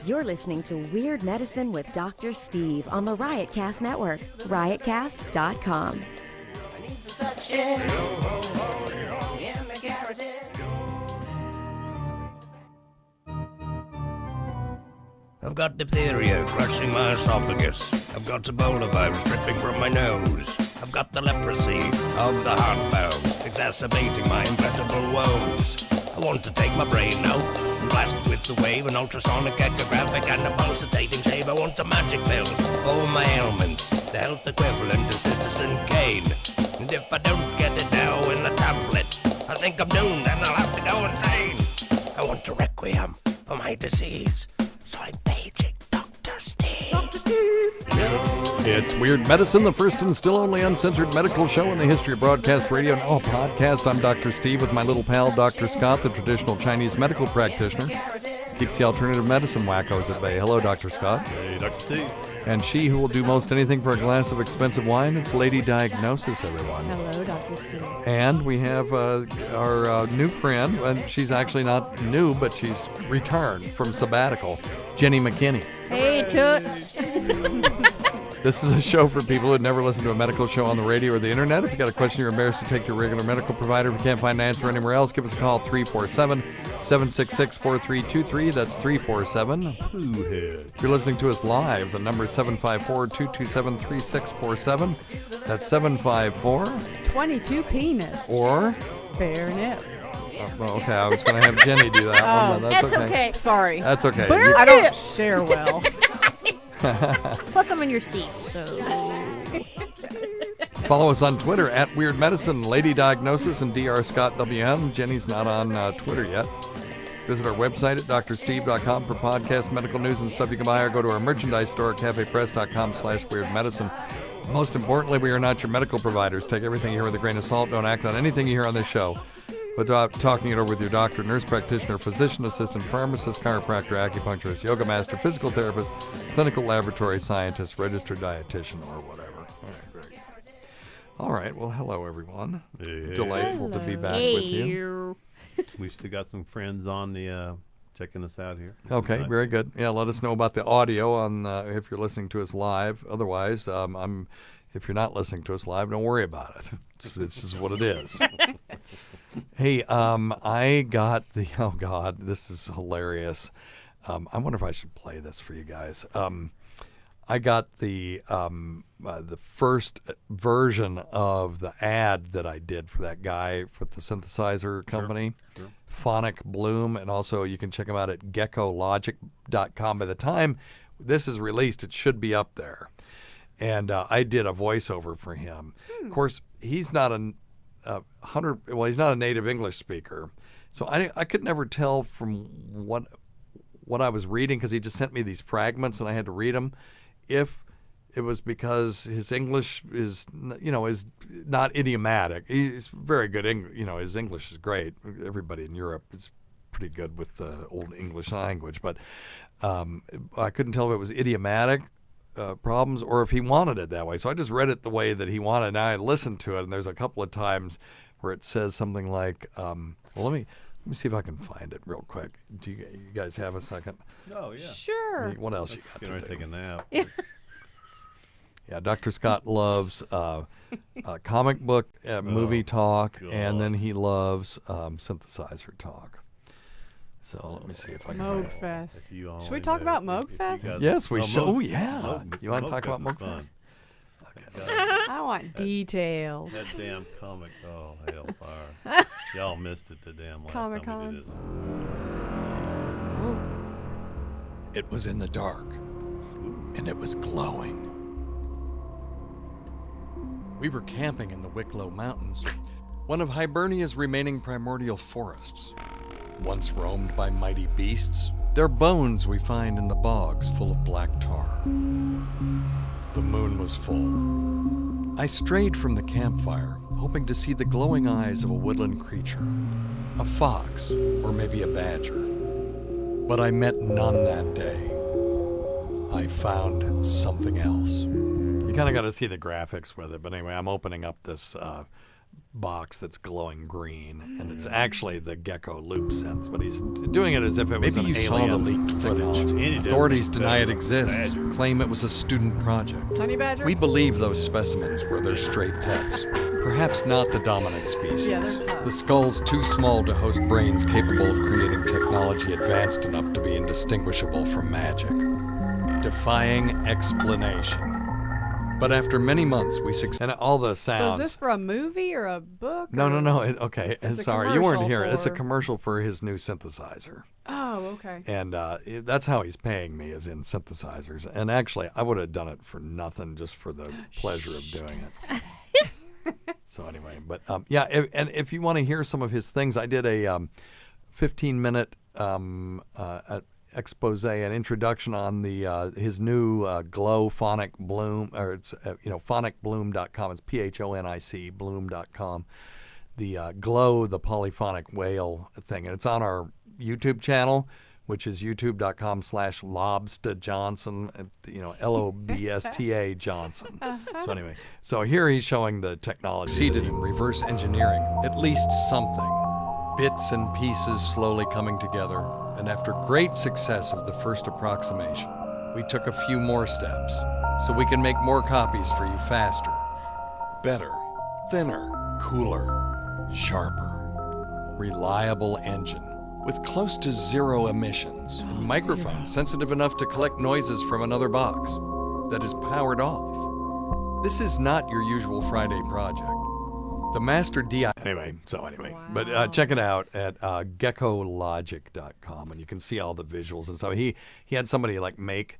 You're listening to Weird Medicine with Dr. Steve on the Riotcast Network, riotcast.com. I've got diphtheria crushing my esophagus. I've got Ebola virus dripping from my nose. I've got the leprosy of the heart valve, exacerbating my incredible woes. I want to take my brain out and blast it with the wave, an ultrasonic echographic and a pulsating shave. I want a magic pill for all my ailments, the health equivalent of Citizen Kane. And if I don't get it now in a tablet, I think I'm doomed and I'll have to go insane. I want a requiem for my disease, so I'm paging Dr. Steve. Dr. Steve! It's Weird Medicine, the first and still only uncensored medical show in the history of broadcast radio and all podcast. I'm Dr. Steve with my little pal, Dr. Scott, the traditional Chinese medical practitioner. Keeps the alternative medicine wackos at bay. Hello, Dr. Scott. Hey, Dr. Steve. And she who will do most anything for a glass of expensive wine, it's Lady Diagnosis, everyone. Hello, Dr. Steve. And we have our new friend, and she's actually not new, but she's returned from sabbatical, Jenny McKinney. Hey, Toots. This is a show for people who have never listened to a medical show on the radio or the internet. If you got a question you're embarrassed to take to your regular medical provider, if you can't find an answer anywhere else, give us a call, 347-766-4323. That's 347-POOHEAD. If you're listening to us live, the number is 754-227-3647. That's 754... 22 penis. Or... Bare nip. Well, okay, I was going to have Jenny do that one, but that's okay. Sorry. That's okay. I don't share well. Plus, I'm in your seat, so. Follow us on Twitter at Weird Medicine, Lady Diagnosis, and Dr. Scott WM. Jenny's not on Twitter yet. Visit our website at drsteve.com for podcast, medical news, and stuff you can buy, or go to our merchandise store at cafepress.com/weirdmedicine. Most importantly, we are not your medical providers. Take everything you hear with a grain of salt. Don't act on anything you hear on this show without talking it over with your doctor, nurse practitioner, physician assistant, pharmacist, chiropractor, acupuncturist, yoga master, physical therapist, clinical laboratory scientist, registered dietitian, or whatever. All right, great. All right, well, hello, everyone. Hey. Delightful to be back with you. We've still got some friends on the checking us out here. Okay, tonight. very good. Yeah, let us know about the audio on if you're listening to us live. Otherwise, if you're not listening to us live, don't worry about it. This is what it is. Hey, I got the, oh God, this is hilarious. I wonder if I should play this for you guys. I got the first version of the ad that I did for that guy for the Synthesizer company, Sure. Phonic Bloom, and also you can check him out at geckologic.com. By the time this is released, it should be up there. And I did a voiceover for him. Of course, he's not he's not a native English speaker, so I could never tell from what I was reading, because he just sent me these fragments and I had to read them, if it was because his English is not idiomatic. He's very good his English is great. Everybody in Europe is pretty good with the old English language, but I couldn't tell if it was idiomatic problems or if he wanted it that way. So I just read it the way that he wanted. Now I listened to it, and there's a couple of times where it says something like, let me see if I can find it real quick. Do you guys have a second? Oh, yeah. Sure. What else you got Getting ready to take a nap. Yeah, Dr. Scott loves comic book movie talk, and then he loves synthesizer talk. So let me see if I can find it. Mogfest. If you only Should we talk knew- about if you Mogfest? guys- Yes, we should. Mo- Oh, yeah. Mo- You want to talk Mogfest about is fun. Mogfest? I want details. That damn comic. Oh, hellfire. Y'all missed it the damn last time Comic-Con. we did this. It was in the dark, and it was glowing. We were camping in the Wicklow Mountains, one of Hibernia's remaining primordial forests. Once roamed by mighty beasts, their bones we find in the bogs full of black tar. The moon was full. I strayed from the campfire, hoping to see the glowing eyes of a woodland creature, a fox, or maybe a badger. But I met none that day. I found something else. You kind of got to see the graphics with it. But anyway, I'm opening up this box that's glowing green, and it's actually the gecko loop synth, but he's doing it as if it was Maybe an you saw the alien leaked footage. technology. Authorities deny it exists, claim it was a student project. Honey badger? We believe those specimens were their stray pets. Perhaps not the dominant species. Yeah, they're tough. The skull's too small to host brains capable of creating technology advanced enough to be indistinguishable from magic. Defying explanation. But after many months, we succeeded. And all the So sounds. is this for a movie or a book? No. or- Okay, It's a sorry, you weren't commercial here. It's a for- commercial for his new synthesizer. Oh, okay. And that's how he's paying me, is in synthesizers. And actually, I would have done it for nothing, just for the pleasure of doing it. So anyway, but yeah, if you want to hear some of his things, I did a 15-minute expose, an introduction on the his new Glow Phonic Bloom, or it's phonicbloom.com. It's PHONIC bloom.com. The Glow, the polyphonic whale thing, and it's on our YouTube channel, which is youtube.com/Lobsta Johnson, LOBSTA Johnson. So anyway, so here he's showing the technology. Succeeded in reverse engineering at least something. Bits and pieces slowly coming together, and after great success of the first approximation, we took a few more steps so we can make more copies for you faster, better, thinner, cooler, sharper, reliable engine with close to zero emissions and microphones sensitive enough to collect noises from another box that is powered off. This is not your usual Friday project. The master DI. Anyway, but check it out at geckologic.com, and you can see all the visuals and stuff. He had somebody like make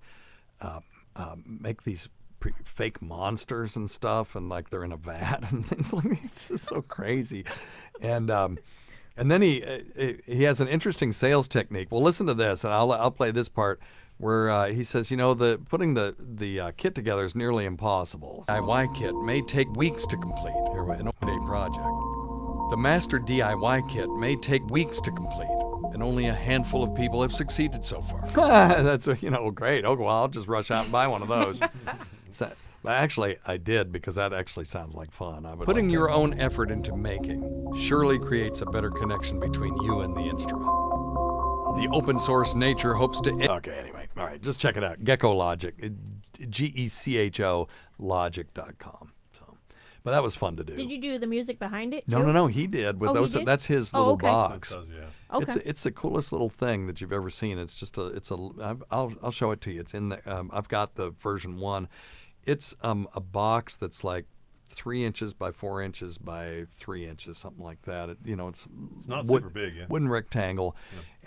these fake monsters and stuff, and like they're in a vat and things like that. It's just so crazy. And then he has an interesting sales technique. Well, listen to this, and I'll play this part where he says, putting the kit together is nearly impossible. DIY kit may take weeks to complete. An day project. The master DIY kit may take weeks to complete, and only a handful of people have succeeded so far. That's great. Oh well, I'll just rush out and buy one of those. But actually, I did, because that actually sounds like fun. Putting your own effort into making surely creates a better connection between you and the instrument. The open source nature hopes to. Okay, anyway, all right, just check it out. Gecko Logic, GECHO Logic.com. So, but that was fun to do. Did you do the music behind it? No, he did with Oh, he those. did? That's his Oh, little okay. box. Yeah. Okay. It's the coolest little thing that you've ever seen. It's just I'll show it to you. It's in there. I've got the version 1. It's a box that's like 3 inches by 4 inches by 3 inches, something like that. It's not super big, yeah. Wooden rectangle,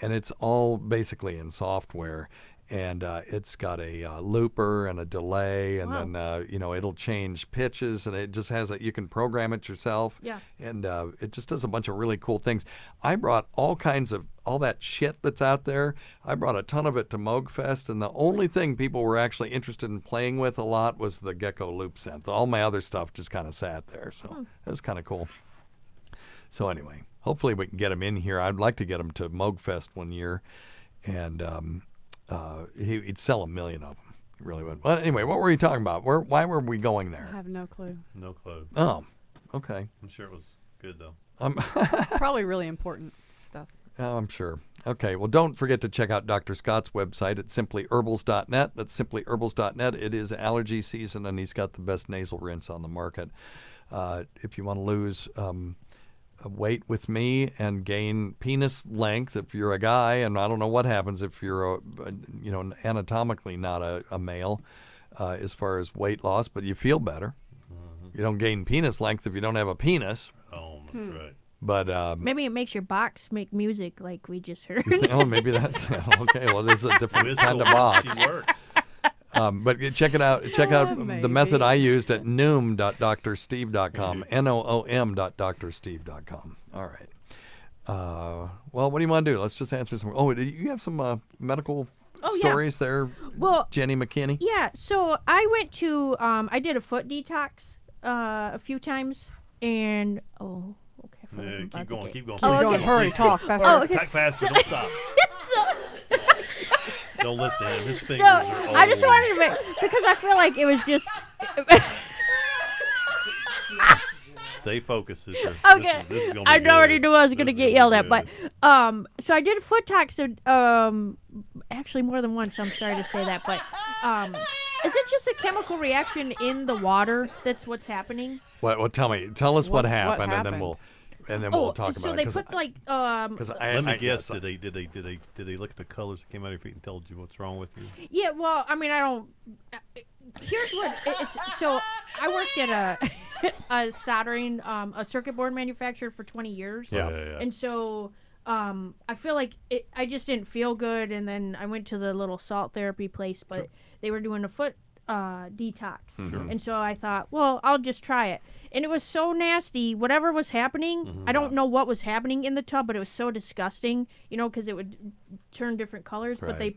and it's all basically in software. And it's got a looper and a delay, and then it'll change pitches, and it just has you can program it yourself. Yeah. And it just does a bunch of really cool things. I brought all that shit that's out there. I brought a ton of it to Moogfest, and the only thing people were actually interested in playing with a lot was the Gecko Loop synth. All my other stuff just kind of sat there, so it was kind of cool. So anyway, hopefully we can get him in here. I'd like to get him to Moogfest one year, and he'd sell 1 million of them. He really would. Well, anyway, what were you talking about? Why were we going there? I have no clue. No clue. Oh, okay. I'm sure it was good, though. Probably really important stuff. Oh, I'm sure. Okay, well, don't forget to check out Dr. Scott's website at simplyherbals.net. That's simplyherbals.net. It is allergy season, and he's got the best nasal rinse on the market. If you want to lose weight with me and gain penis length if you're a guy, and I don't know what happens if you're anatomically not a male as far as weight loss, but you feel better. You don't gain penis length if you don't have a penis. Oh, that's right. But Maybe it makes your box make music like we just heard. oh, maybe that's okay. Well, there's a different Whistle kind of when box. She works. But check it out. Check out the Maybe. method I used at noom.drsteve.com. NOOM.drsteve.com. All right. Well, what do you want to do? Let's just answer some. Oh, do you have some medical stories there, Well, Jenny McKinney? yeah. So I went to I did a foot detox a few times, and okay. I feel like I'm about to Keep going. Oh, Keep going. okay. Hurry, talk faster. Oh, okay. Talk faster. Don't stop. So, Don't listen to him. His fingers so are old. I just wanted to make, because I feel like it was just Stay focused, sister. Okay, This is gonna be I already good. knew I was gonna This is get be yelled at, good. but so I did a foot toxin, actually more than once. I'm sorry to say that, but is it just a chemical reaction in the water that's what's happening? Well, tell us what What happened, happened? and then we'll talk so about they it. put like Because Let me yes, guess. Did they look at the colors that came out of your feet and told you what's wrong with you? yeah. Well, I mean, I don't. Here's what it's. So I worked at a soldering a circuit board manufacturer for 20 years. Yeah. And so I feel like I just didn't feel good, and then I went to the little salt therapy place, but they were doing a foot detox, and so I thought, well, I'll just try it, and it was so nasty. Whatever was happening, I don't know what was happening in the tub, but it was so disgusting, because it would turn different colors. Right.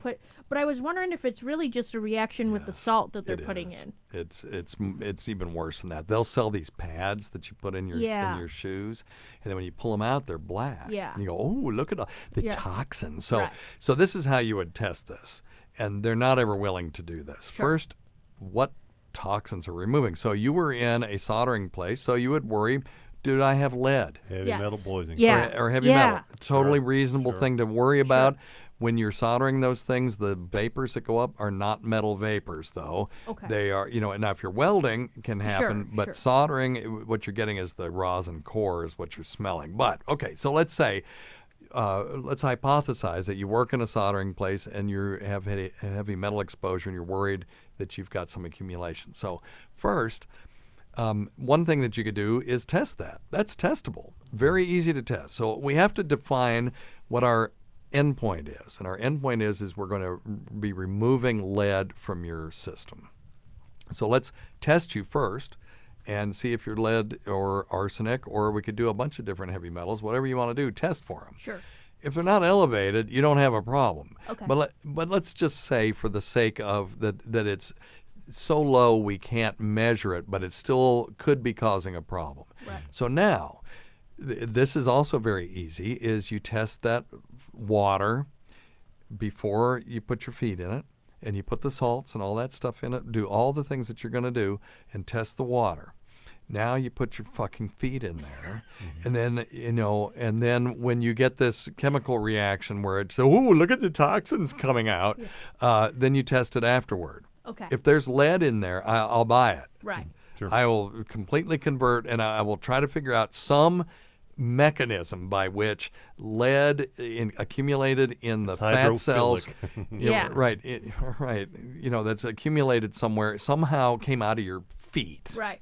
But I was wondering if it's really just a reaction with the salt that they're It putting is. in. It's even worse than that. They'll sell these pads that you put in your shoes, and then when you pull them out, they're black. Yeah. And you go, oh, look at all the Yeah. toxins. So Right. so this is how you would test this, and they're not ever willing to do this. First, what toxins are removing? So you were in a soldering place, so you would worry, did I have lead? Heavy Yes. metal poisoning. Yeah. Or heavy Yeah. metal. Totally Sure. reasonable Sure. thing to worry about. When you're soldering those things, the vapors that go up are not metal vapors, though. Okay. They are, and now if you're welding, it can happen. But sure. soldering, what you're getting is the rosin core is what you're smelling. But, okay, so let's say, let's hypothesize that you work in a soldering place and you have heavy metal exposure and you're worried that you've got some accumulation. So first, one thing that you could do is test that. That's testable. Very easy to test. So we have to define what our endpoint is. And our endpoint is we're going to be removing lead from your system. So let's test you first and see if you're lead or arsenic, or we could do a bunch of different heavy metals. Whatever you want to do, test for them. Sure. If they're not elevated, you don't have a problem. Okay. But let's just say, for the sake of that it's so low we can't measure it, but it still could be causing a problem. Right. So now, this is also very easy, is you test that water before you put your feet in it, and you put the salts and all that stuff in it, do all the things that you're going to do, and test the water. Now you put your fucking feet in there, and then, and then when you get this chemical reaction where it's, oh, look at the toxins coming out, then you test it afterward. Okay. If there's lead in there, I'll buy it. Right. Sure. I will completely convert, and I will try to figure out some mechanism by which lead accumulated in the fat cells, Yeah. right, right, that's accumulated somewhere, somehow came out of your feet, Right.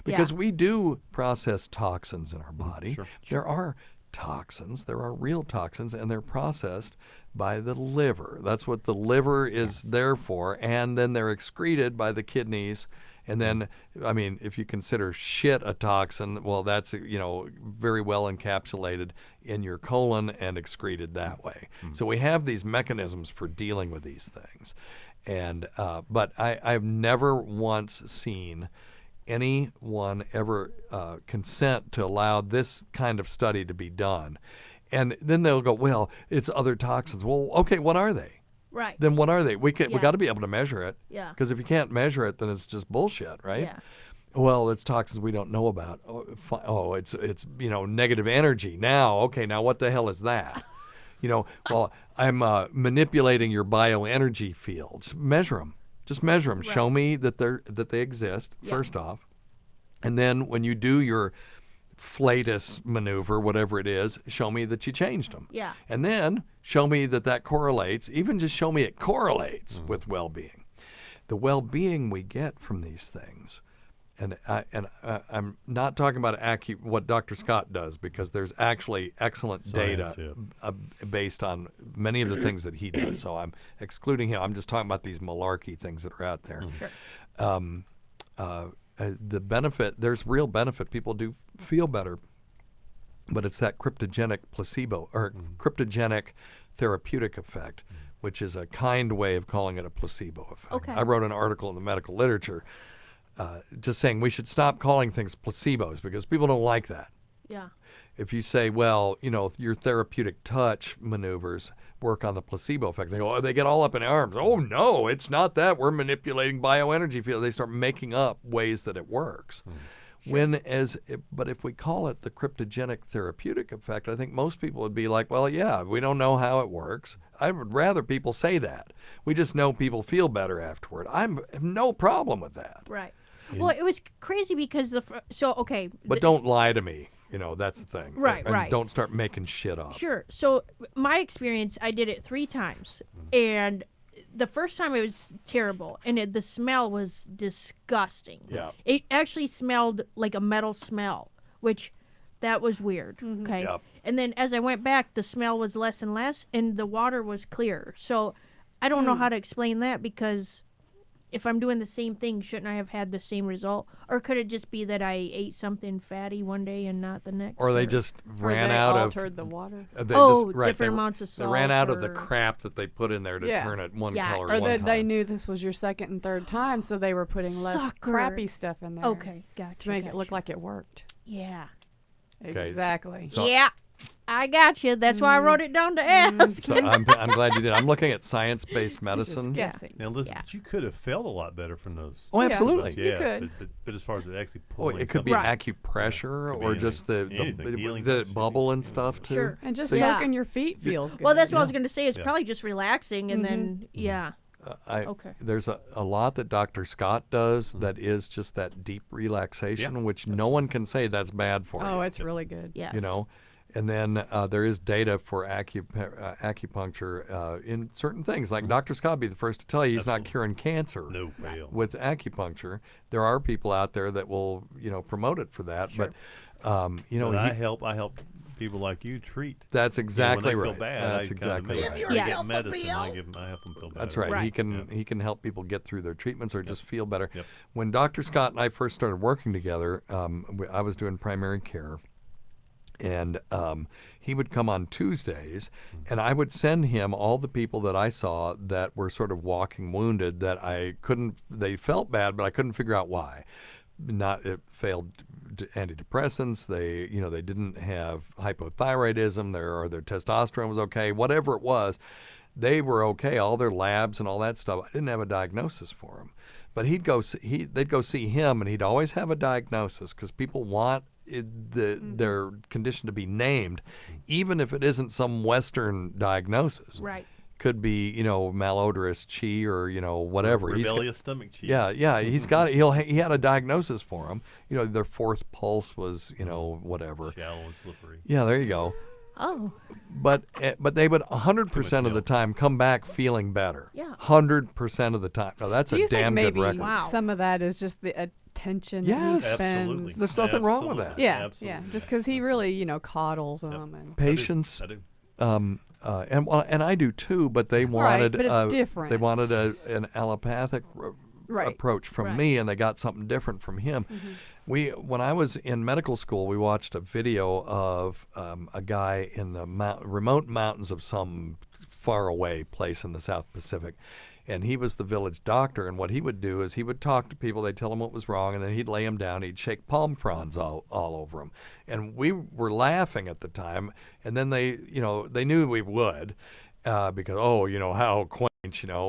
because we do process toxins in our body. Sure. There are toxins, there are real toxins, and they're processed by the liver. That's what the liver is there for, and then they're excreted by the kidneys. And then, I mean, if you consider shit a toxin, well, that's, very well encapsulated in your colon and excreted that way. So we have these mechanisms for dealing with these things. And, but I've never once seen anyone ever consent to allow this kind of study to be done. And then they'll go, well, it's other toxins. Well, okay, what are they? Right. Then what are they? We Yeah. got to be able to measure it. Yeah. Because if you can't measure it, then it's just bullshit, right? Yeah. Well, it's toxins we don't know about. It's negative energy. Now, okay, now what the hell is that? Well, I'm manipulating your bioenergy fields. Measure them. Just measure them. Right. Show me that they exist. Yeah. First off, and then when you do your flatus maneuver, whatever it is, show me that you changed them. Yeah. And then show me that correlates, even just show me it correlates with well-being. The well-being we get from these things, and I'm not talking about what Dr. Scott does, because there's actually excellent Science, data based on many of the things that he does. So I'm excluding him. I'm just talking about these malarkey things that are out there. Sure. The benefit, there's real benefit. People do feel better, but it's that cryptogenic placebo or cryptogenic therapeutic effect, which is a kind way of calling it a placebo effect. Okay. I wrote an article in the medical literature just saying we should stop calling things placebos because people don't like that. Yeah. If you say, well, your therapeutic touch maneuvers work on the placebo effect, they go, they get all up in arms. Oh, no, it's not that. We're manipulating bioenergy field. They start making up ways that it works. But if we call it the cryptogenic therapeutic effect, I think most people would be like, well, yeah, we don't know how it works. I would rather people say that. We just know people feel better afterward. I have no problem with that. Right. Well, it was crazy because But don't lie to me. That's the thing. Right, and right. Don't start making shit up. Sure. So my experience, I did it 3 times, and the first time it was terrible, and the smell was disgusting. Yeah. It actually smelled like a metal smell, which that was weird. Okay. Yep. And then as I went back, the smell was less and less, and the water was clear. So I don't know how to explain that, because if I'm doing the same thing, shouldn't I have had the same result? Or could it just be that I ate something fatty one day and not the next? Or they just Or ran they out altered the water. of. Different amounts of salt. They ran out of the or- crap that they put in there to Yeah. turn it one Yeah. color Or one they time. knew this was your second and third time, so they were putting less Sucker. crappy stuff in there. Okay, gotcha. To make it look like it worked. Yeah. Okay, Exactly. So- Yeah. I got you. That's why I wrote it down to ask. So I'm glad you did. I'm looking at science-based medicine. Just guessing. Now, listen, Yeah. but you could have felt a lot better from those. Oh, Yeah. absolutely. You Yeah, could. But as far as it actually Oh, pulling it could be Right. acupressure Could be or anything. just Anything. Healing did it touch, bubble and anything. stuff too? Sure. And just See- Yeah. soaking your feet feels good. Well, that's what I was going to say. It's Yeah. probably just relaxing, and then Okay. There's a lot that Dr. Scott does that is just that deep relaxation, which no one can say that's bad for you. Oh, it's really good. Yes. And then there is data for acupuncture in certain things. Like Dr. Scott would be the first to tell you he's not curing cancer No, hell. with acupuncture. There are people out there that will, promote it for that. Sure. But, But I help people like you treat. That's exactly when they right. feel bad, That's I exactly right. They Yeah. get medicine. I help them feel better. That's right. Right. He can help people get through their treatments or just feel better. Yep. When Dr. Scott and I first started working together, I was doing primary care. And he would come on Tuesdays, and I would send him all the people that I saw that were sort of walking wounded that they felt bad, but I couldn't figure out why. It failed antidepressants. They didn't have hypothyroidism. Their testosterone was okay. Whatever it was, they were okay. All their labs and all that stuff. I didn't have a diagnosis for them, but they'd go see him, and he'd always have a diagnosis because people want their condition to be named, even if it isn't some Western diagnosis. Right. Could be, malodorous chi or, whatever. Rebellious stomach cheek. Yeah. He's got it. He had a diagnosis for him. Their fourth pulse was, whatever. Shallow and slippery. Yeah, there you go. Oh. But they would 100% of the time come back feeling better. Yeah. 100% of the time. Now, that's Do a you think damn good maybe record. Wow. some of that is just the attention that Yes. he spends? Absolutely. There's nothing wrong with that. Absolutely. Yeah, Absolutely. just because he really, coddles them. And Patients, I do. and I do too, but they wanted but it's different. They wanted an allopathic Right. approach from Right. me, and they got something different from him. When I was in medical school, we watched a video of a guy in the remote mountains of some faraway place in the South Pacific. And he was the village doctor, and what he would do is he would talk to people, they'd tell him what was wrong, and then he'd lay them down, he'd shake palm fronds all over them. And we were laughing at the time, and then they knew we would, because, how quaint,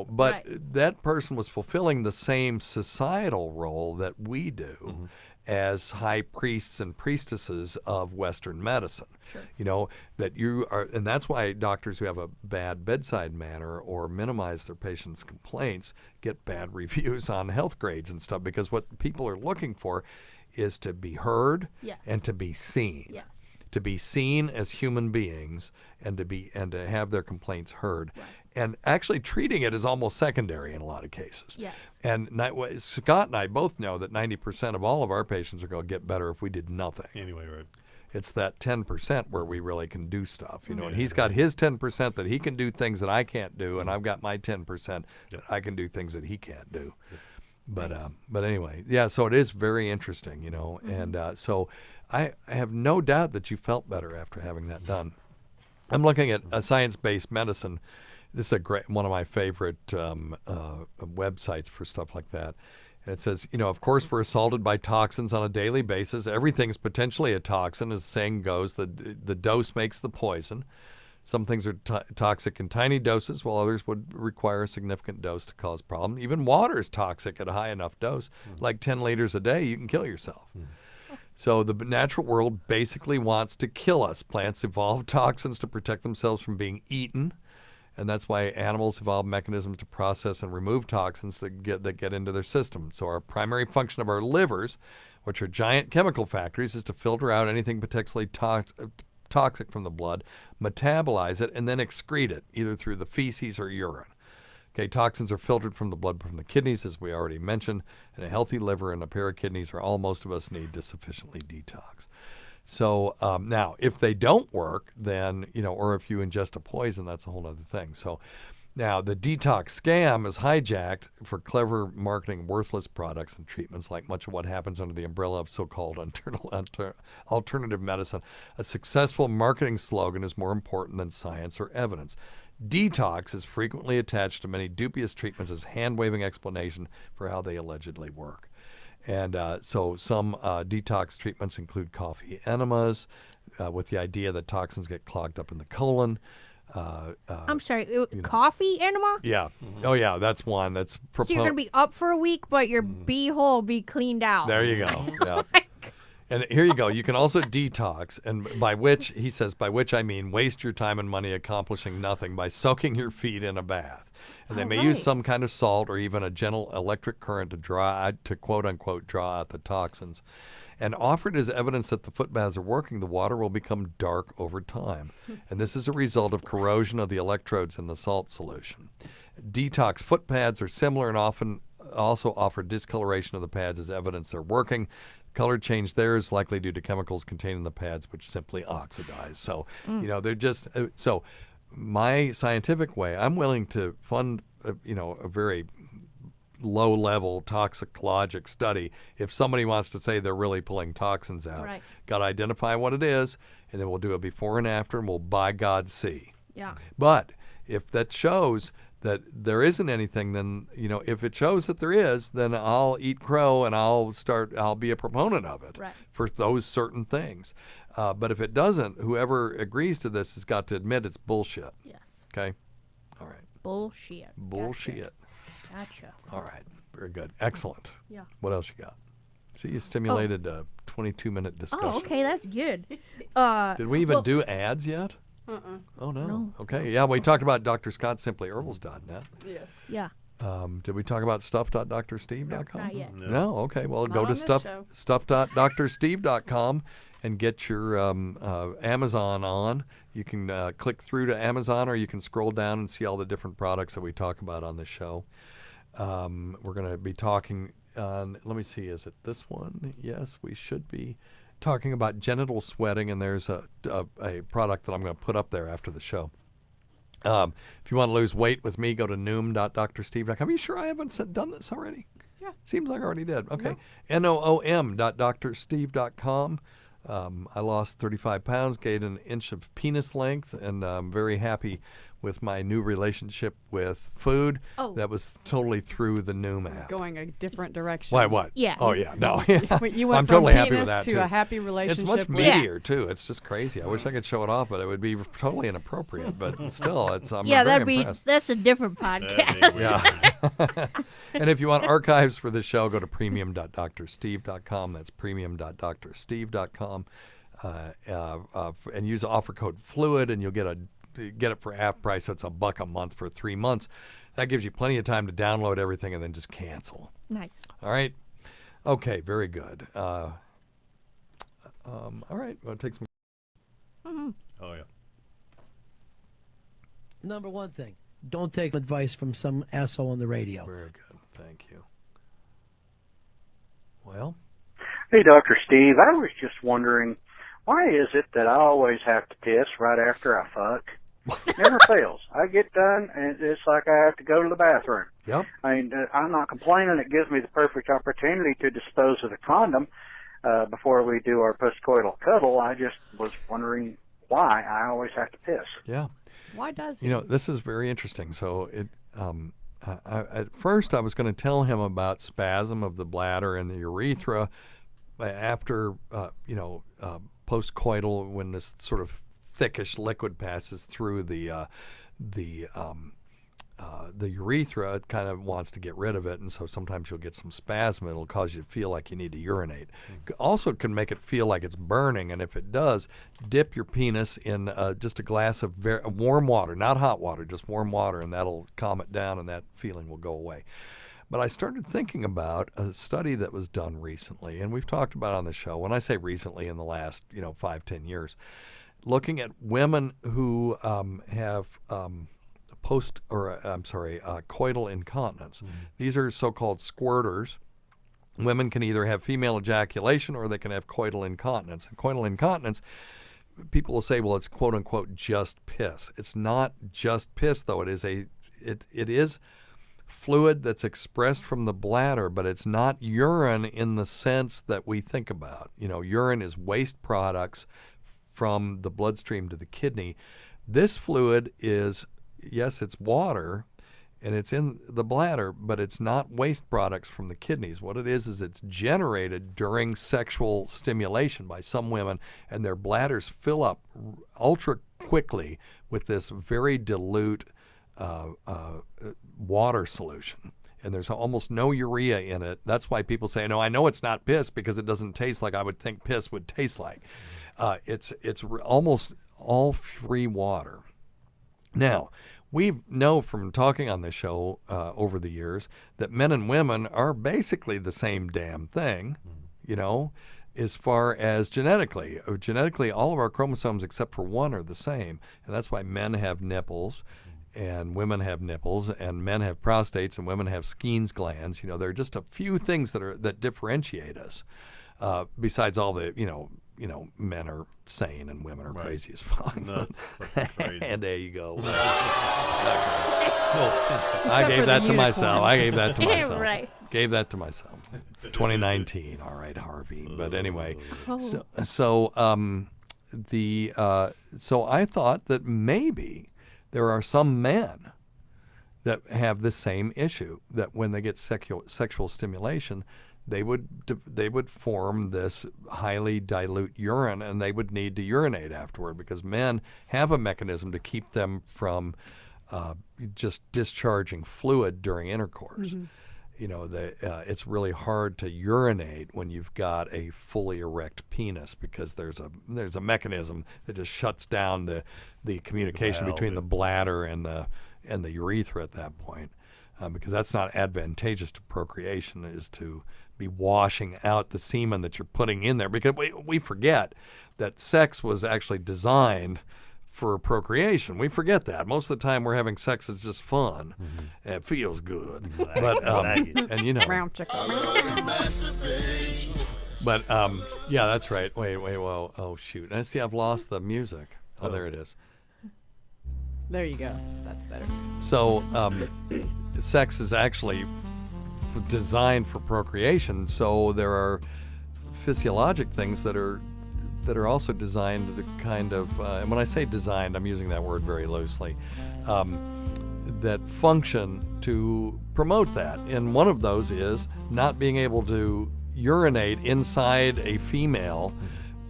But Right. that person was fulfilling the same societal role that we do as high priests and priestesses of Western medicine. Sure. That you are, and that's why doctors who have a bad bedside manner or minimize their patients' complaints get bad reviews on health grades and stuff, because what people are looking for is to be heard Yes. and to be seen. Yes. To be seen as human beings and to have their complaints heard. Right. And actually treating it is almost secondary in a lot of cases. Yes. And Scott and I both know that 90% of all of our patients are going to get better if we did nothing. Anyway, right. It's that 10% where we really can do stuff, and Yeah. he's got his 10% that he can do things that I can't do, and I've got my 10% that I can do things that he can't do. But anyway, yeah, so it is very interesting, and so I have no doubt that you felt better after having that done. I'm looking at a science-based medicine. This is one of my favorite websites for stuff like that. And it says, of course, we're assaulted by toxins on a daily basis. Everything's potentially a toxin, as the saying goes. The dose makes the poison. Some things are toxic in tiny doses, while others would require a significant dose to cause problem. Even water is toxic at a high enough dose, like 10 liters a day. You can kill yourself. So the natural world basically wants to kill us. Plants evolve toxins to protect themselves from being eaten, and that's why animals evolve mechanisms to process and remove toxins that get into their system. So our primary function of our livers, which are giant chemical factories, is to filter out anything potentially toxic from the blood, metabolize it, and then excrete it, either through the feces or urine. Okay, toxins are filtered from the blood from the kidneys, as we already mentioned, and a healthy liver and a pair of kidneys are all most of us need to sufficiently detox. So now, if they don't work, then, or if you ingest a poison, that's a whole other thing. So now the detox scam is hijacked for clever marketing worthless products and treatments, like much of what happens under the umbrella of so-called alternative medicine. A successful marketing slogan is more important than science or evidence. Detox is frequently attached to many dubious treatments as hand-waving explanation for how they allegedly work. And so some detox treatments include coffee enemas with the idea that toxins get clogged up in the colon. I'm sorry, coffee enema? Yeah. Oh, yeah, that's one. That's So you're going to be up for a week, but your beehole will be cleaned out. There you go. Yeah. And here you go. You can also detox, and by which I mean waste your time and money accomplishing nothing by soaking your feet in a bath. And they may use some kind of salt or even a gentle electric current to quote unquote draw out the toxins. And offered as evidence that the foot baths are working, the water will become dark over time. And this is a result of corrosion of the electrodes in the salt solution. Detox foot pads are similar and often also offer discoloration of the pads as evidence they're working. Color change there is likely due to chemicals contained in the pads, which simply oxidize. So, they're just so. My scientific way, I'm willing to fund, a very low-level toxicologic study if somebody wants to say they're really pulling toxins out. Right. Got to identify what it is, and then we'll do a before and after, and we'll by God see. Yeah. But if that shows that there isn't anything, then, if it shows that there is, then I'll eat crow and I'll be a proponent of it for those certain things. But if it doesn't, whoever agrees to this has got to admit it's bullshit. Yes. Okay? All right. Bullshit. Bullshit. Gotcha. All right. Very good. Excellent. Yeah. What else you got? See, you stimulated a 22-minute discussion. Oh, okay. That's good. Did we even do ads yet? Oh, no. Okay. Yeah, we talked about DrScottSimplyHerbals.net. Yes. Yeah. Did we talk about stuff.drsteve.com? Not yet. No. Okay. Well, go on to this stuff.drsteve.com and get your Amazon on. You can click through to Amazon, or you can scroll down and see all the different products that we talk about on the show. We're going to be talking on, let me see, is it this one? Yes, we should be talking about genital sweating, and there's a product that I'm going to put up there after the show. If you want to lose weight with me, go to noom.drsteve.com. Are you sure I haven't done this already? Yeah. Seems like I already did. Okay. noom.drsteve.com. I lost 35 pounds, gained an inch of penis length, and I'm very happy with my new relationship with food. Oh. That was totally through the Noom It's app. going a different direction. Why, what? Yeah. Oh, yeah. No. You went I'm from totally happy penis with that, to too. a happy relationship. It's much with meatier, too. It's just crazy. I wish I could show it off, but it would be totally inappropriate. But still, I'm very impressed. That's a different podcast. Yeah. And if you want archives for this show, go to premium.drsteve.com. That's premium.drsteve.com. And use the offer code FLUID, and you'll get it for half price. So it's $1 a month for 3 months. That gives you plenty of time to download everything and then just cancel. Nice. All right. Okay. Very good. All right. Well, take some. Mm-hmm. Oh, yeah. Number one thing, don't take advice from some asshole on the radio. Very good. Thank you. Well. Hey, Dr. Steve, I was just wondering, why is it that I always have to piss right after I fuck? Never fails. I get done, and it's like I have to go to the bathroom. Yep. I mean, I'm not complaining. It gives me the perfect opportunity to dispose of the condom before we do our post-coital cuddle. I just was wondering why I always have to piss. Yeah. Why does he? This is very interesting. So at first I was going to tell him about spasm of the bladder and the urethra after, post-coital, when this sort of thickish liquid passes through the the urethra, it kind of wants to get rid of it, and so sometimes you'll get some spasm. It'll cause you to feel like you need to urinate. Also can make it feel like it's burning, and if it does, dip your penis in just a glass of warm water, not hot water, just warm water, and that'll calm it down, and that feeling will go away. But I started thinking about a study that was done recently, and we've talked about it on the show. When I say recently, in the last 5-10 years, looking at women who have coital incontinence. These are so-called squirters. Women can either have female ejaculation or they can have coital incontinence. And coital incontinence, people will say, well, it's quote unquote just piss. It's not just piss, though. It is fluid that's expressed from the bladder, but it's not urine in the sense that we think about. Urine is waste products from the bloodstream to the kidney. This fluid is, yes, it's water, and it's in the bladder, but it's not waste products from the kidneys. What it is it's generated during sexual stimulation by some women, and their bladders fill up ultra quickly with this very dilute water solution. And there's almost no urea in it. That's why people say, no, I know it's not piss because it doesn't taste like I would think piss would taste like. It's almost all free water. Now, we know from talking on this show over the years that men and women are basically the same damn thing, as far as genetically. Genetically, all of our chromosomes except for one are the same, and that's why men have nipples and women have nipples, and men have prostates and women have Skene's glands. There are just a few things that differentiate us, besides all the, men are sane and women are crazy as fuck. No, crazy. And there you go. I gave that to myself. Right. Gave that to myself. 2019. All right, Harvey. But anyway, so I thought that maybe there are some men that have the same issue, that when they get sexual stimulation, they would form this highly dilute urine, and they would need to urinate afterward, because men have a mechanism to keep them from just discharging fluid during intercourse. It's really hard to urinate when you've got a fully erect penis, because there's a mechanism that just shuts down the communication between the bladder and the urethra at that point, because that's not advantageous to procreation, is to be washing out the semen that you're putting in there, because we forget that sex was actually designed for procreation. We forget that. Most of the time we're having sex, it's just fun. And it feels good. But and Round chicken. But yeah, that's right. Wait, well, oh shoot. I see I've lost the music. Oh, there it is. There you go. That's better. So sex is actually designed for procreation, so there are physiologic things that are also designed to kind of, and when I say designed, I'm using that word very loosely, that function to promote that. And one of those is not being able to urinate inside a female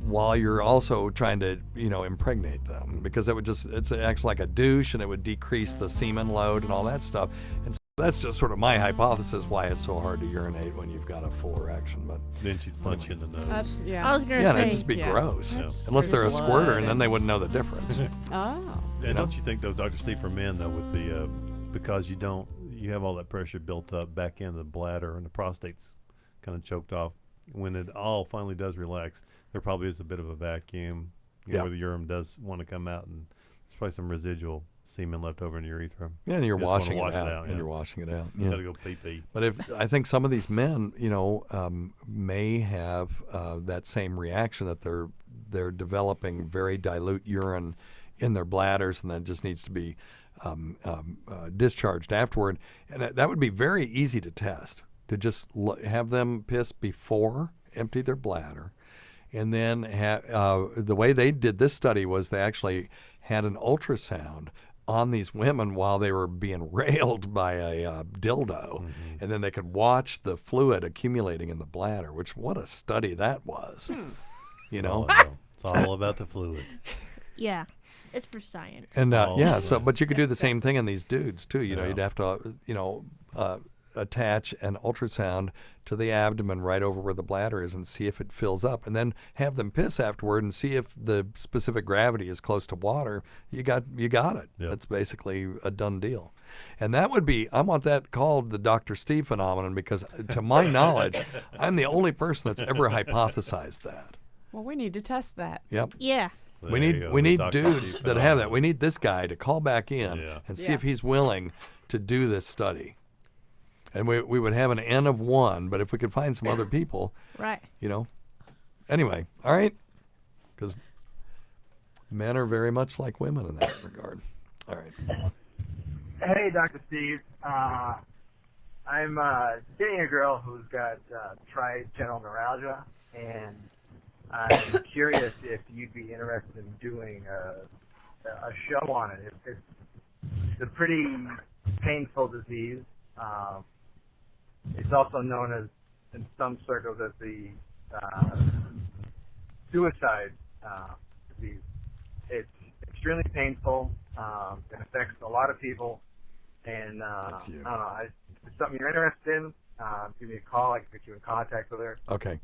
while you're also trying to, impregnate them, because it acts like a douche, and it would decrease the semen load and all that stuff. And so that's just sort of my hypothesis why it's so hard to urinate when you've got a full erection. But then she'd punch you in the nose. I was going to say. It'd just be gross. Unless they're a squirter, and then they wouldn't know the difference. Oh. And don't you think, though, Dr. Steve, for men, though, with the because you have all that pressure built up back into the bladder, and the prostate's kind of choked off, when it all finally does relax, there probably is a bit of a vacuum where the urine does want to come out, and there's probably some residual semen left over in the urethra. Yeah, and you're washing it out. Yeah. And you're washing it out. You got to go pee-pee. But I think some of these men, may have that same reaction, that they're developing very dilute urine in their bladders, and that just needs to be discharged afterward. And that would be very easy to test, to just have them piss before, empty their bladder, and then the way they did this study was they actually had an ultrasound on these women while they were being railed by a dildo, and then they could watch the fluid accumulating in the bladder. Which, what a study that was! It's all about the fluid. Yeah, it's for science. And Oh, so right. but you could do the same thing in these dudes too. You know, Yeah. you'd have to attach an ultrasound to the abdomen right over where the bladder is and see if it fills up, and then have them piss afterward and see if the specific gravity is close to water. You got it. Yep. That's basically a done deal. And that would be, I want that called the Dr. Steve phenomenon, because to my knowledge, I'm the only person that's ever hypothesized that. Well, we need to test that. Yep. Yeah. We There you need go, we the need Dr. dudes Steve that have that. phenomenon. We need this guy to call back in Yeah. and see Yeah. if he's willing to do this study. And we would have an N of 1, but if we could find some other people, Right. Anyway, all right? Because men are very much like women in that regard. All right. Hey, Dr. Steve. I'm dating a girl who's got trigeminal neuralgia, and I'm curious if you'd be interested in doing a show on it. It's a pretty painful disease. It's also known as, in some circles, as the suicide disease. It's extremely painful. It affects a lot of people, and That's you. I don't know. If it's something you're interested in, give me a call. I can put you in contact with her. Okay.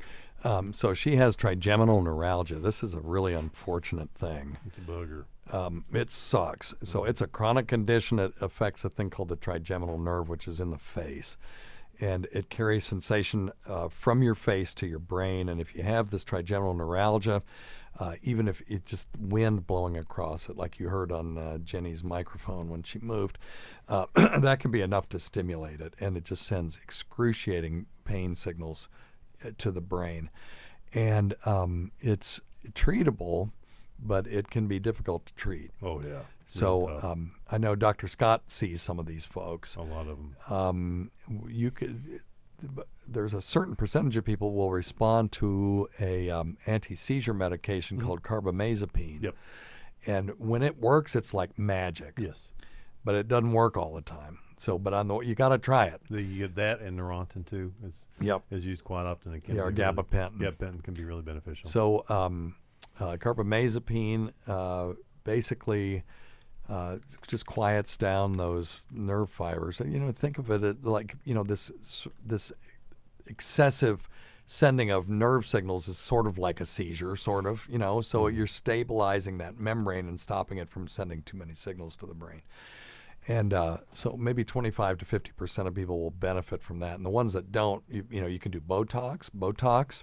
So she has trigeminal neuralgia. This is a really unfortunate thing. It's a booger. It sucks. So it's a chronic condition. It affects a thing called the trigeminal nerve, which is in the face. And it carries sensation from your face to your brain. And if you have this trigeminal neuralgia, even if it's just wind blowing across it, like you heard on Jenny's microphone when she moved, that can be enough to stimulate it. And it just sends excruciating pain signals to the brain. And it's treatable, but it can be difficult to treat. Oh, yeah. So Really tough. I know Dr. Scott sees some of these folks. A lot of them. There's a certain percentage of people will respond to a anti-seizure medication called carbamazepine. Yep. And when it works, it's like magic. Yes. But it doesn't work all the time. So, but you got to try it. You get that and Neurontin, too. Is used quite often. It can Yeah, or be really- gabapentin. Gabapentin can be really beneficial. So carbamazepine basically just quiets down those nerve fibers. And, think of it like, this excessive sending of nerve signals is sort of like a seizure, sort of, so you're stabilizing that membrane and stopping it from sending too many signals to the brain. And so maybe 25 to 50% of people will benefit from that. And the ones that don't, you can do Botox. Botox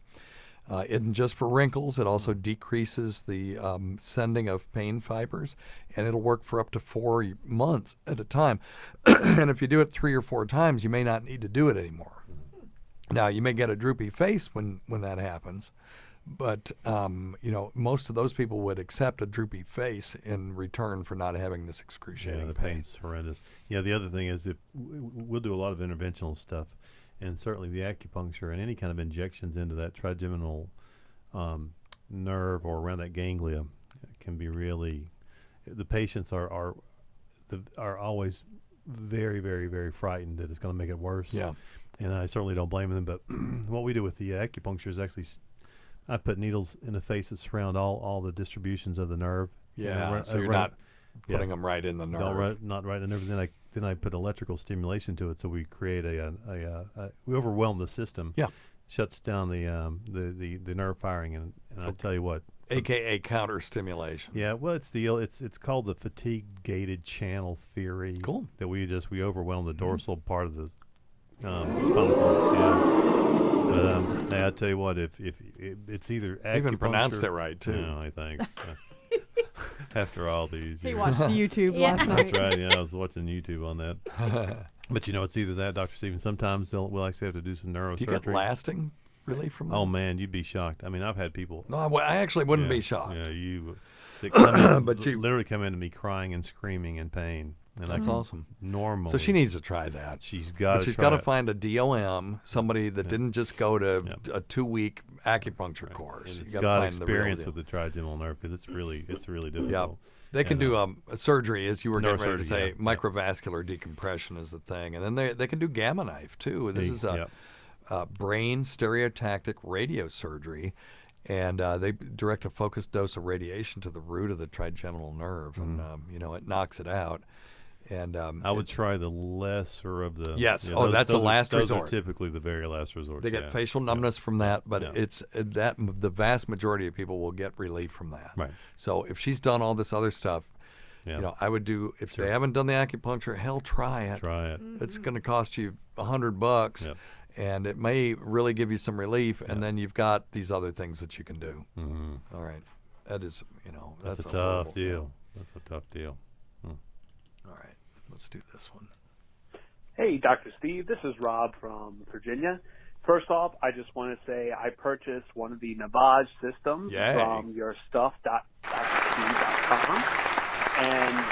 isn't just for wrinkles. It also decreases the sending of pain fibers, and it'll work for up to 4 months at a time. And if you do it 3 or 4 times, you may not need to do it anymore. Now, you may get a droopy face when that happens, but most of those people would accept a droopy face in return for not having this excruciating the pain. pain's horrendous. Yeah, the other thing is we'll do a lot of interventional stuff, and certainly the acupuncture and any kind of injections into that trigeminal nerve or around that ganglia can be really. The patients are always very, very, very frightened that it's going to make it worse. Yeah. And I certainly don't blame them. But what we do with the acupuncture is actually, I put needles in the face that surround all the distributions of the nerve. Yeah, so you're not putting them right in the nerve. Not right in the nerve. Then I put electrical stimulation to it, so we create we overwhelm the system. Yeah. Shuts down the nerve firing, and I'll tell you what. AKA counter stimulation. Yeah, well, it's called the fatigue gated channel theory. Cool. That we overwhelm the dorsal part of the spinal cord. Yeah. But I tell you what, if it's either acupuncture, Even pronounced it right too. I think. After all these years. He watched YouTube Yeah. last night. That's right. Yeah, I was watching YouTube on that. But it's either that, Dr. Stevens. Sometimes we'll actually have to do some neurosurgery. Do you get lasting relief from that? Oh man, you'd be shocked. I mean, I've had people. No, I actually wouldn't Yeah, be shocked. Yeah, you. That come in, But you- literally come into me crying and screaming in pain. And That's awesome. Normally. So she needs to try that. She's got. She's got to find a DOM, somebody that didn't just go to a 2-week acupuncture course. And You it's gotta got find the real experience deal. with the trigeminal nerve because it's really difficult. Yeah. They can do a surgery, as you were getting ready to Neurosurgery, say. yeah. Microvascular decompression is the thing. And then they can do gamma knife, too. This is a brain stereotactic radiosurgery. And they direct a focused dose of radiation to the root of the trigeminal nerve, and it knocks it out. And I would try the lesser of the. Yes. Yeah, That's a last those resort. Those are typically the very last resort. They get facial numbness from that, but it's that the vast majority of people will get relief from that. Right. So if she's done all this other stuff, I would do. If they haven't done the acupuncture, hell, try it. Try it. It's going to cost you $100, and it may really give you some relief. And then you've got these other things that you can do. Mm-hmm. All right. That is, that's a horrible tough deal. That's a tough deal. All right. Let's do this one. Hey, Dr. Steve. This is Rob from Virginia. First off, I just want to say I purchased one of the Navage systems from yourstuff.com, and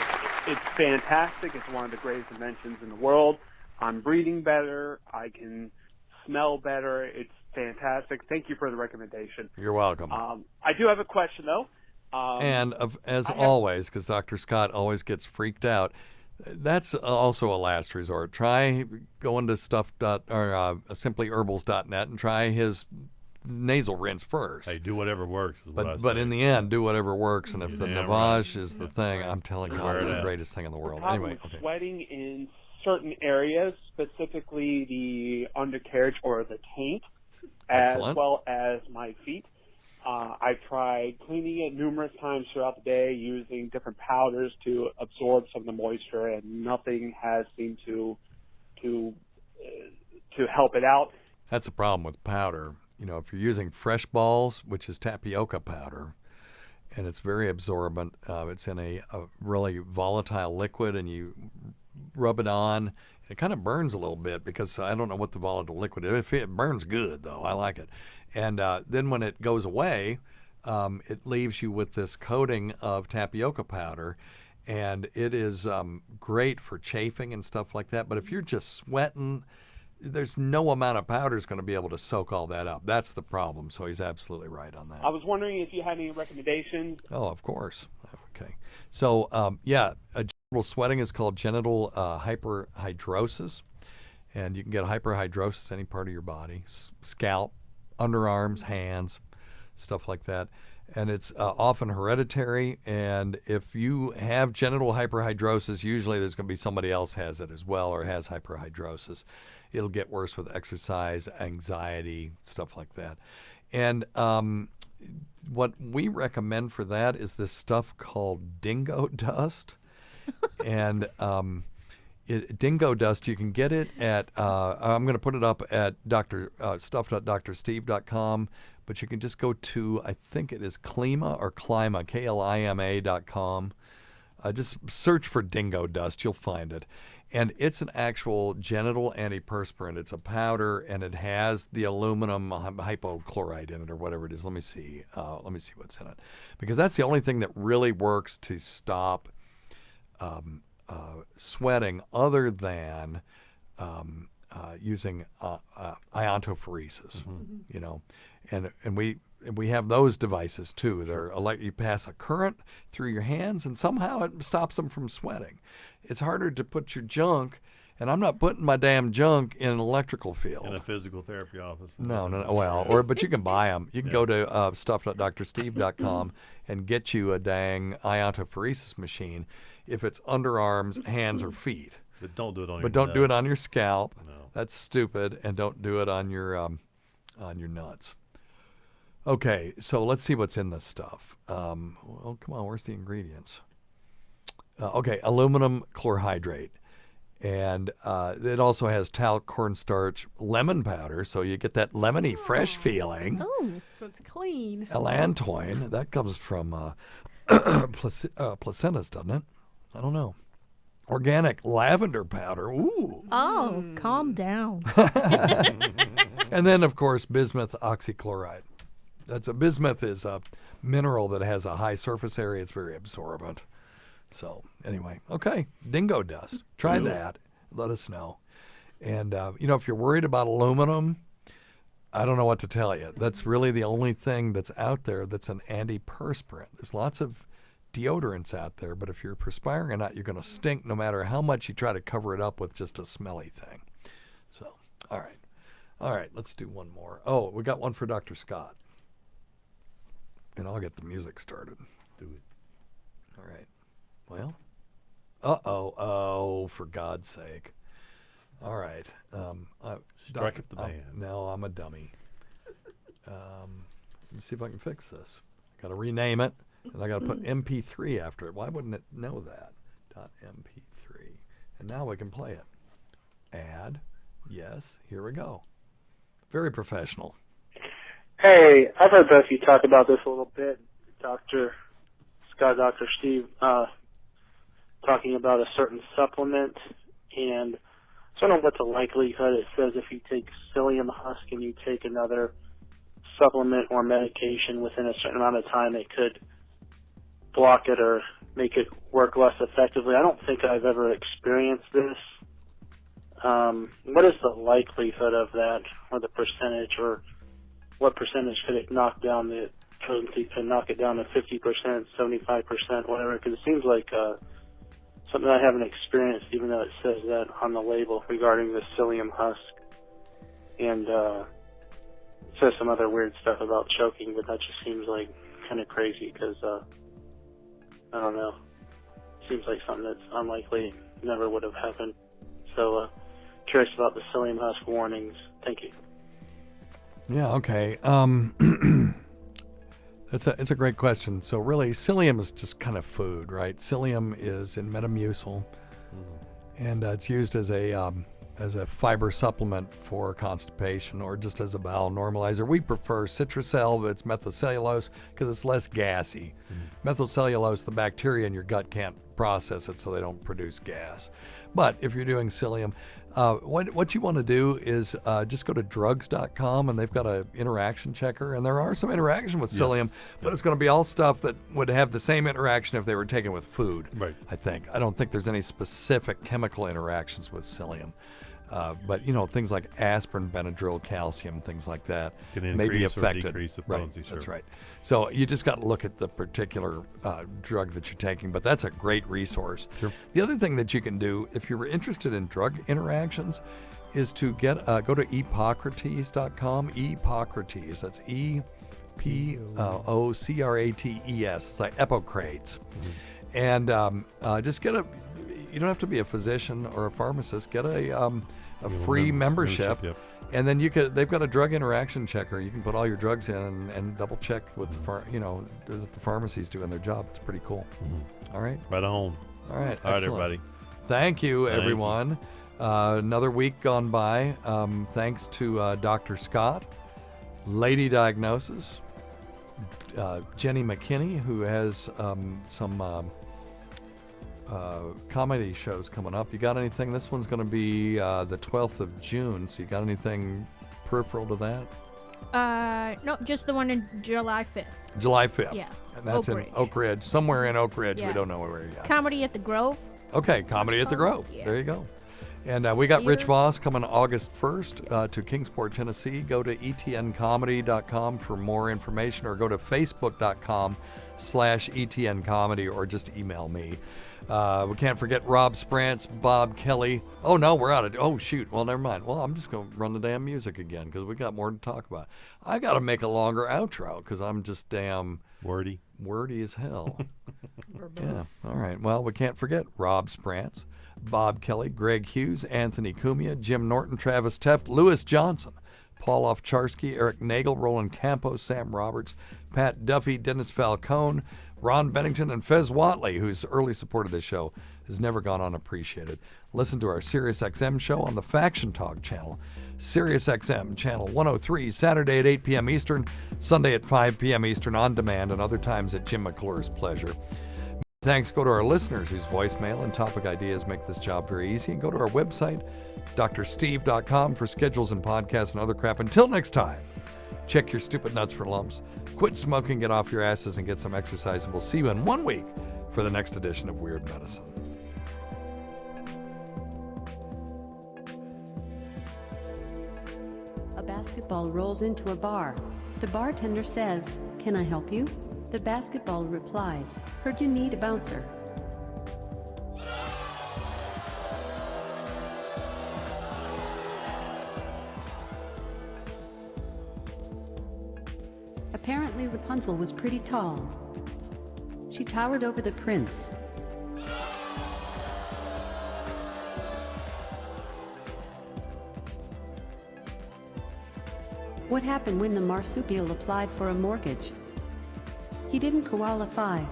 it's fantastic. It's one of the greatest inventions in the world. I'm breathing better. I can smell better. It's fantastic. Thank you for the recommendation. You're welcome. I do have a question, though. As always, because Dr. Scott always gets freaked out, that's also a last resort. Try going to simplyherbals.net and try his nasal rinse first. Hey, do whatever works. But in the end, do whatever works. And if the Navage is the thing, I'm telling you, it's the greatest thing in the world. Anyway, sweating in certain areas, specifically the undercarriage or the taint, as well as my feet. I tried cleaning it numerous times throughout the day using different powders to absorb some of the moisture, and nothing has seemed to help it out. That's a problem with powder. If you're using fresh balls, which is tapioca powder, and it's very absorbent, it's in a really volatile liquid, and you rub it on. It kind of burns a little bit because I don't know what the volatile liquid is. It burns good, though. I like it. And then when it goes away, it leaves you with this coating of tapioca powder, and it is great for chafing and stuff like that. But if you're just sweating, there's no amount of powder is going to be able to soak all that up. That's the problem. So he's absolutely right on that. I was wondering if you had any recommendations. Oh, of course. Okay. So, genital sweating is called genital hyperhidrosis, and you can get hyperhidrosis any part of your body, scalp, underarms, hands, stuff like that. And it's often hereditary, and if you have genital hyperhidrosis, usually there's going to be somebody else has it as well or has hyperhidrosis. It'll get worse with exercise, anxiety, stuff like that. And what we recommend for that is this stuff called dingo dust. And dingo dust, you can get it at, I'm going to put it up at stuff.drsteve.com, but you can just go to, I think it is Klima or Klima, KLIMA.com. Just search for dingo dust, you'll find it. And it's an actual genital antiperspirant. It's a powder, and it has the aluminum hypochlorite in it or whatever it is. Let me see what's in it. Because that's the only thing that really works to stop sweating other than using iontophoresis, and we have those devices too. They're you pass a current through your hands, and somehow it stops them from sweating. It's harder to put your junk, and I'm not putting my damn junk in an electrical field. In a physical therapy office. No. Well, but you can buy them. You can go to stuff.drsteve.com and get you a dang iontophoresis machine if it's underarms, hands, or feet. But don't do it on But don't do it on your scalp. No. That's stupid. And don't do it on your nuts. Okay, so let's see what's in this stuff. Well, come on, where's the ingredients? Okay, aluminum chlorhydrate. And it also has talc, cornstarch, lemon powder, so you get that lemony fresh feeling. Oh, so it's clean. Allantoin, that comes from placentas, doesn't it? I don't know. Organic lavender powder. Ooh. Oh, calm down. And then, of course, bismuth oxychloride. Bismuth is a mineral that has a high surface area. It's very absorbent. So anyway, okay, dingo dust. Try that. Let us know. And, if you're worried about aluminum, I don't know what to tell you. That's really the only thing that's out there that's an antiperspirant. There's lots of deodorants out there, but if you're perspiring or not, you're going to stink no matter how much you try to cover it up with just a smelly thing. So, all right, let's do one more. Oh, we got one for Dr. Scott. And I'll get the music started. Do it. All right. Well. Oh, for God's sake. All right. Strike up the band. No, I'm a dummy. Let me see if I can fix this. Got to rename it, and I got to put MP3 after it. Why wouldn't it know that? .mp3. And now we can play it. Add. Yes. Here we go. Very professional. Hey, I've heard both of you talk about this a little bit. Dr. Scott, Dr. Steve, talking about a certain supplement, and I don't know what the likelihood it says if you take psyllium husk and you take another supplement or medication within a certain amount of time, it could block it or make it work less effectively. I don't think I've ever experienced this. What is the likelihood of that, or the percentage, or what percentage could it knock down the potency? Could knock it down to 50%, 75%, whatever? Because it seems like something I haven't experienced, even though it says that on the label regarding the psyllium husk. And it says some other weird stuff about choking, but that just seems like kind of crazy because, I don't know, seems like something that's unlikely, never would have happened. So, curious about the psyllium husk warnings. Thank you. Yeah, okay. It's a great question. So really, psyllium is just kind of food, right? Psyllium is in Metamucil, and it's used as a fiber supplement for constipation or just as a bowel normalizer. We prefer Citracel, but it's methylcellulose because it's less gassy. Methylcellulose, the bacteria in your gut can't process it, so they don't produce gas. But if you're doing psyllium, what you want to do is just go to drugs.com, and they've got an interaction checker, and there are some interaction with psyllium, but it's going to be all stuff that would have the same interaction if they were taken with food. Right. I think. I don't think there's any specific chemical interactions with psyllium. But things like aspirin, Benadryl, calcium, things like that can may be increase or affected. decrease the potency. That's right. So you just got to look at the particular drug that you're taking, but that's a great resource. Sure. The other thing that you can do if you're interested in drug interactions is to go to Epocrates.com. Epocrates. That's Epocrates. It's like Epocrates. And just get you don't have to be a physician or a pharmacist. Get a free membership. And then they've got a drug interaction checker. You can put all your drugs in and double check with that the pharmacy's doing their job. It's pretty cool. All right. Right on. All right. All right, everybody. Thank you, everyone. Another week gone by. Thanks to Dr. Scott, Lady Diagnosis, Jenny McKinney, who has some comedy shows coming up. You got anything? This one's going to be the 12th of June, so you got anything peripheral to that? No, just the one in July 5th. July 5th. Yeah. And that's in Oak Ridge, somewhere in Oak Ridge. Yeah. We don't know where yet. Comedy at the Grove. Okay, Comedy at the Grove. Yeah. There you go. And we got Rich Voss coming August 1st to Kingsport, Tennessee. Go to etncomedy.com for more information, or go to facebook.com/etncomedy, or just email me. We can't forget Rob Sprance, Bob Kelly. Oh, no, we're out of... Oh, shoot. Well, never mind. Well, I'm just going to run the damn music again because we got more to talk about. I got to make a longer outro because I'm just damn... Wordy as hell. Yeah. All right. Well, we can't forget Rob Sprance, Bob Kelly, Greg Hughes, Anthony Cumia, Jim Norton, Travis Teft, Lewis Johnson, Paul Ofcharsky, Eric Nagel, Roland Campos, Sam Roberts, Pat Duffy, Dennis Falcone, Ron Bennington, and Fez Watley, whose early support of this show has never gone unappreciated. Listen to our SiriusXM show on the Faction Talk channel. SiriusXM channel 103, Saturday at 8 p.m. Eastern, Sunday at 5 p.m. Eastern on demand, and other times at Jim McClure's pleasure. Thanks go to our listeners whose voicemail and topic ideas make this job very easy. And go to our website, drsteve.com, for schedules and podcasts and other crap. Until next time, check your stupid nuts for lumps. Quit smoking, get off your asses, and get some exercise. And we'll see you in 1 week for the next edition of Weird Medicine. A basketball rolls into a bar. The bartender says, "Can I help you?" The basketball replies, "Heard you need a bouncer." Apparently the Rapunzel was pretty tall. She towered over the prince. What happened when the marsupial applied for a mortgage? He didn't qualify.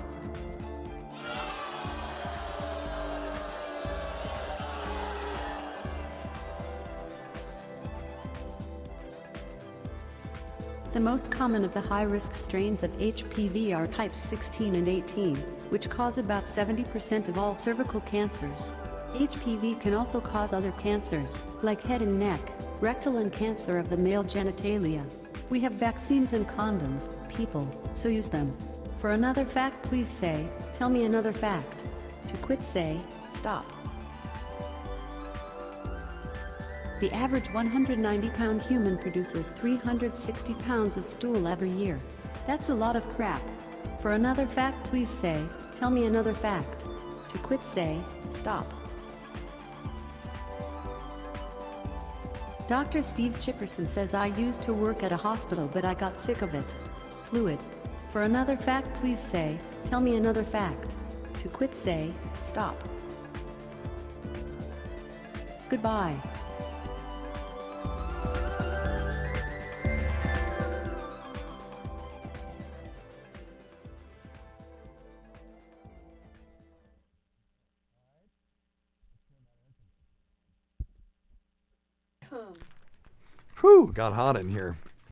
The most common of the high-risk strains of HPV are types 16 and 18, which cause about 70% of all cervical cancers. HPV can also cause other cancers, like head and neck, rectal and cancer of the male genitalia. We have vaccines and condoms, people, so use them. For another fact, please say, tell me another fact. To quit, say, stop. The average 190-pound human produces 360 pounds of stool every year. That's a lot of crap. For another fact, please say, tell me another fact. To quit, say, stop. Dr. Steve Chipperson says I used to work at a hospital but I got sick of it. Fluid. For another fact, please say, tell me another fact. To quit, say, stop. Goodbye. Whew, got hot in here.